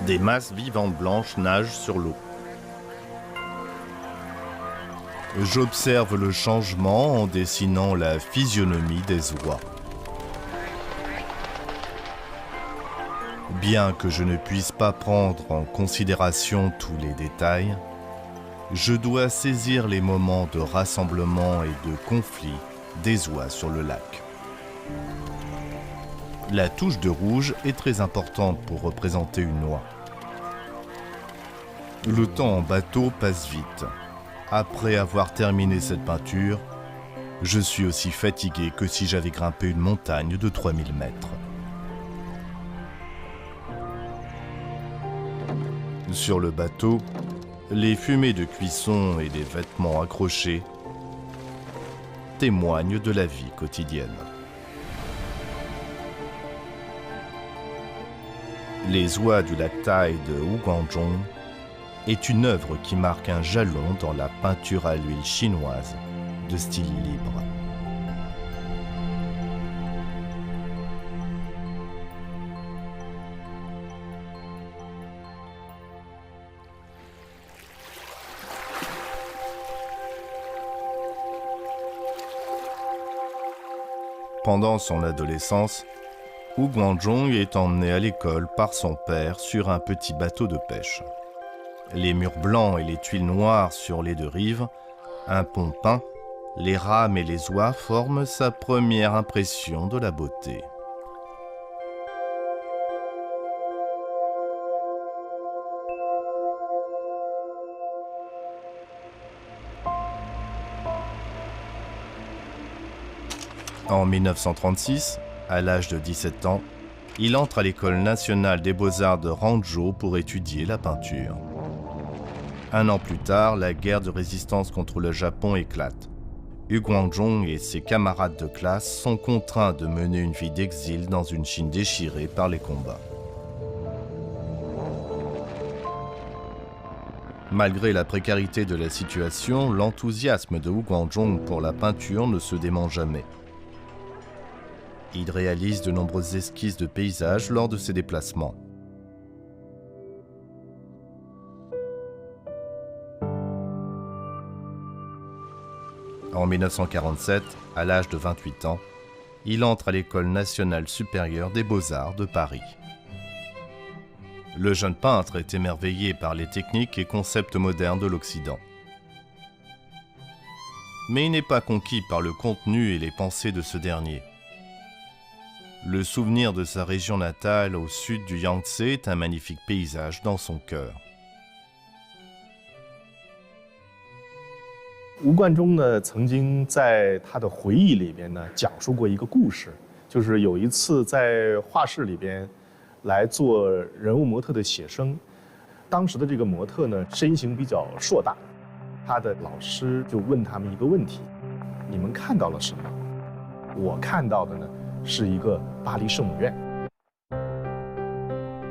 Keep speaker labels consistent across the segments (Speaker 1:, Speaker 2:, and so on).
Speaker 1: Des masses vivantes blanches nagent sur l'eau. J'observe le changement en dessinant la physionomie des oies. Bien que je ne puisse pas prendre en considération tous les détails, je dois saisir les moments de rassemblement et de conflit des oies sur le lac. La touche de rouge est très importante pour représenter une oie. Le temps en bateau passe vite. Après avoir terminé cette peinture, je suis aussi fatigué que si j'avais grimpé une montagne de 3000 mètres. Sur le bateau, les fumées de cuisson et les vêtements accrochés témoignent de la vie quotidienne. Les oies du lac Tai de Huguangzhong est une œuvre qui marque un jalon dans la peinture à l'huile chinoise de style libre. Pendant son adolescence, Huguangzhong est emmené à l'école par son père sur un petit bateau de pêche. Les murs blancs et les tuiles noires sur les deux rives, un pont peint, les rames et les oies forment sa première impression de la beauté. En 1936, à l'âge de 17 ans, il entre à l'École nationale des beaux-arts de Hangzhou pour étudier la peinture. Un an plus tard, la guerre de résistance contre le Japon éclate. Huguangzhong et ses camarades de classe sont contraints de mener une vie d'exil dans une Chine déchirée par les combats. Malgré la précarité de la situation, l'enthousiasme de Huguangzhong pour la peinture ne se dément jamais. Il réalise de nombreuses esquisses de paysages lors de ses déplacements. En 1947, à l'âge de 28 ans, il entre à l'École nationale supérieure des beaux-arts de Paris. Le jeune peintre est émerveillé par les techniques et concepts modernes de l'Occident. Mais il n'est pas conquis par le contenu et les pensées de ce dernier. Le souvenir de sa région natale au sud du Yangtze est un magnifique paysage dans son cœur.
Speaker 2: 吴冠中呢，曾经在他的回忆里边呢，讲述过一个故事，就是有一次在画室里边来做人物模特的写生，当时的这个模特呢，身形比较硕大，他的老师就问他们一个问题：你们看到了什么？我看到的呢，是一个巴黎圣母院。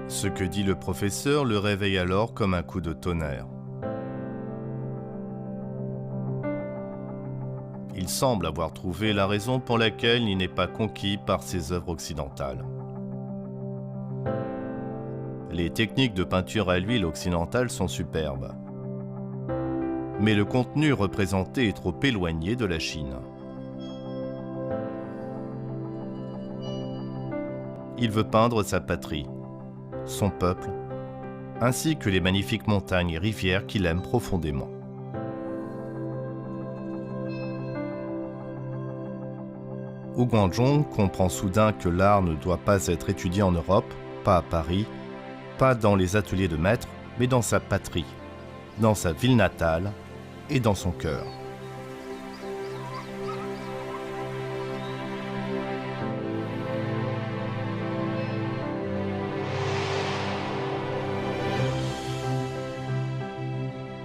Speaker 1: Ce que dit le professeur le réveille alors comme un coup de tonnerre. Il semble avoir trouvé la raison pour laquelle il n'est pas conquis par ces œuvres occidentales. Les techniques de peinture à l'huile occidentale sont superbes. Mais le contenu représenté est trop éloigné de la Chine. Il veut peindre sa patrie, son peuple, ainsi que les magnifiques montagnes et rivières qu'il aime profondément. Huguangzhong comprend soudain que l'art ne doit pas être étudié en Europe, pas à Paris, Pas dans les ateliers de maître, mais dans sa patrie, dans sa ville natale et dans son cœur.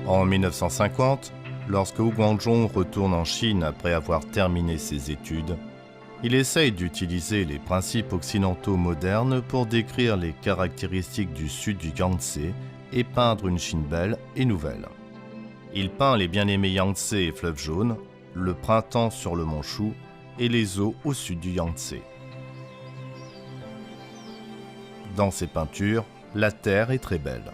Speaker 1: En 1950, lorsque Hu Guangzhong retourne en Chine après avoir terminé ses études, il essaye d'utiliser les principes occidentaux modernes pour décrire les caractéristiques du sud du Yangtze et peindre une Chine belle et nouvelle. Il peint les bien-aimés Yangtze et fleuve jaune, le printemps sur le mont Shu et les eaux au sud du Yangtze. Dans ses peintures, la terre est très belle.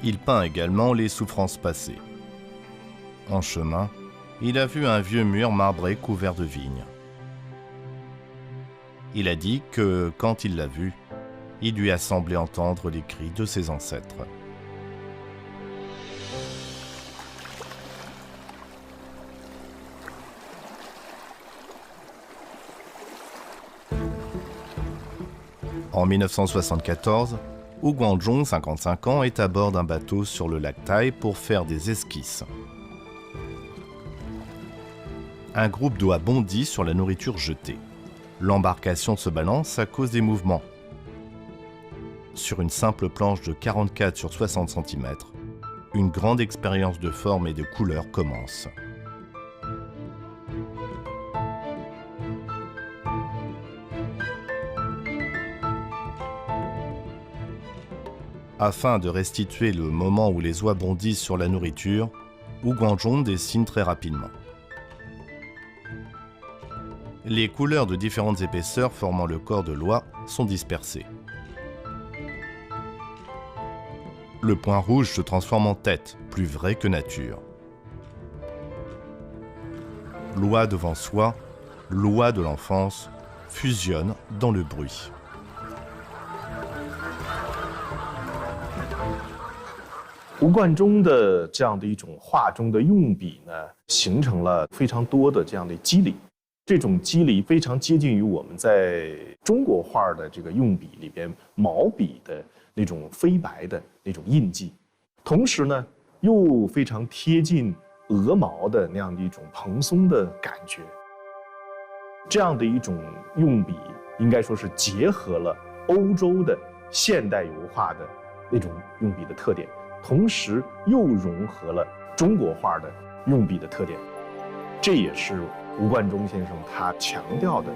Speaker 1: Il peint également les souffrances passées. En chemin, il a vu un vieux mur marbré couvert de vignes. Il a dit que, quand il l'a vu, il lui a semblé entendre les cris de ses ancêtres. En 1974, Hu Guangzhong, 55 ans, est à bord d'un bateau sur le lac Tai pour faire des esquisses. Un groupe d'oies bondit sur la nourriture jetée. L'embarcation se balance à cause des mouvements. Sur une simple planche de 44 sur 60 cm, une grande expérience de forme et de couleurs commence. Afin de restituer le moment où les oies bondissent sur la nourriture, Hu Guangzhong dessine très rapidement. Les couleurs de différentes épaisseurs formant le corps de l'oie sont dispersées. Le point rouge se transforme en tête, plus vrai que nature. L'oie devant soi, l'oie de l'enfance, fusionnent dans le bruit.
Speaker 2: 吴冠中的这样的一种画中的用笔呢，形成了非常多的这样的肌理，这种肌理非常接近于我们在中国画的这个用笔里边毛笔的那种飞白的那种印记，同时呢，又非常贴近鹅毛的那样的一种蓬松的感觉。这样的一种用笔，应该说是结合了欧洲的现代油画的那种用笔的特点。同时又融合了中国画的用笔的特点，这也是吴冠中先生他强调的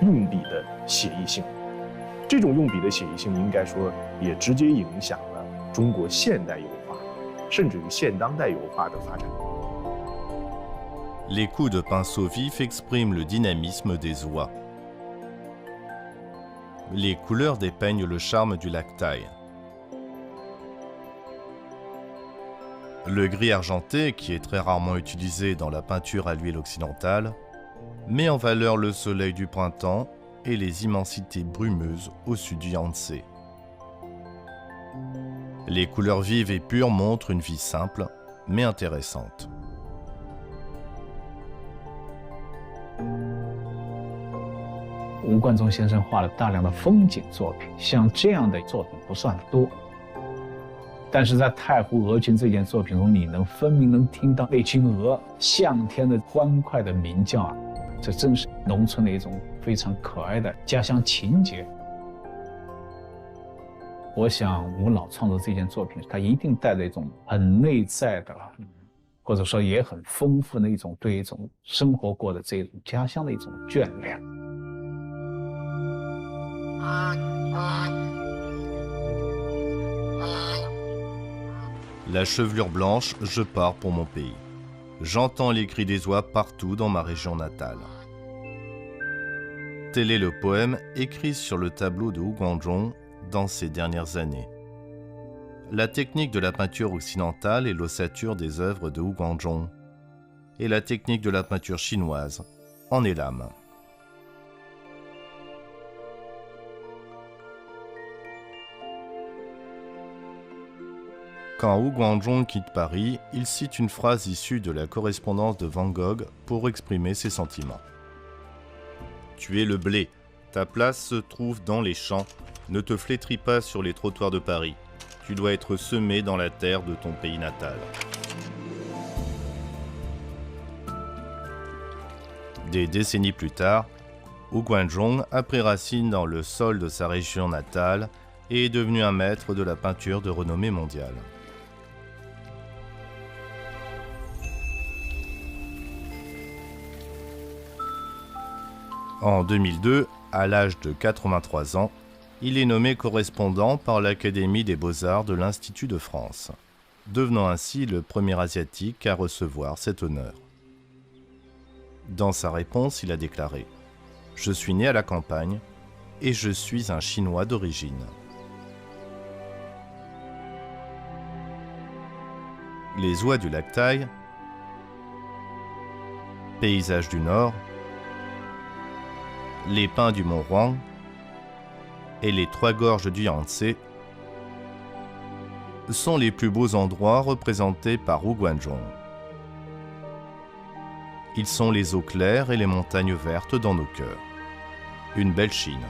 Speaker 2: 用笔的写意性。这种用笔的写意性，应该说也直接影响了中国现代油画，甚至于现当代油画的发展。
Speaker 1: Les coups de pinceau vif expriment le dynamisme des oies. Les couleurs dépeignent le charme du lac Tai. Le gris argenté, qui est très rarement utilisé dans la peinture à l'huile occidentale, met en valeur le soleil du printemps et les immensités brumeuses au sud du Yangtze. Les couleurs vives et pures montrent une vie simple, mais intéressante.
Speaker 3: Hu Guangzhong 先生画了大量的风景作品，像这样的作品不算多。但是在太湖鹅群这件作品中，你分明能听到那群鹅向天的欢快的鸣叫啊，这正是农村的一种非常可爱的家乡情节。我想吴老创作这件作品，他一定带着一种很内在的，或者说也很丰富的一种对一种生活过的这种家乡的一种眷恋。
Speaker 1: La chevelure blanche, je pars pour mon pays. J'entends les cris des oies partout dans ma région natale. Tel est le poème écrit sur le tableau de Hu Guangzhong dans ces dernières années. La technique de la peinture occidentale est l'ossature des œuvres de Hu Guangzhong, et la technique de la peinture chinoise en est l'âme. Quand Hu Guangzhong quitte Paris, il cite une phrase issue de la correspondance de Van Gogh pour exprimer ses sentiments. « Tu es le blé. Ta place se trouve dans les champs. Ne te flétris pas sur les trottoirs de Paris. Tu dois être semé dans la terre de ton pays natal. Des décennies plus tard, Wu Guanzhong a pris racine dans le sol de sa région natale et est devenu un maître de la peinture de renommée mondiale. En 2002, à l'âge de 83 ans, il est nommé correspondant par l'Académie des Beaux-Arts de l'Institut de France, devenant ainsi le premier Asiatique à recevoir cet honneur. Dans sa réponse, il a déclaré « Je suis né à la campagne et je suis un Chinois d'origine. » Les oies du lac Tai, paysages du Nord, les pins du mont Huang et les trois gorges du Yangtze sont les plus beaux endroits représentés par Wu Guanzhong. Ils sont les eaux claires et les montagnes vertes dans nos cœurs. Une belle Chine.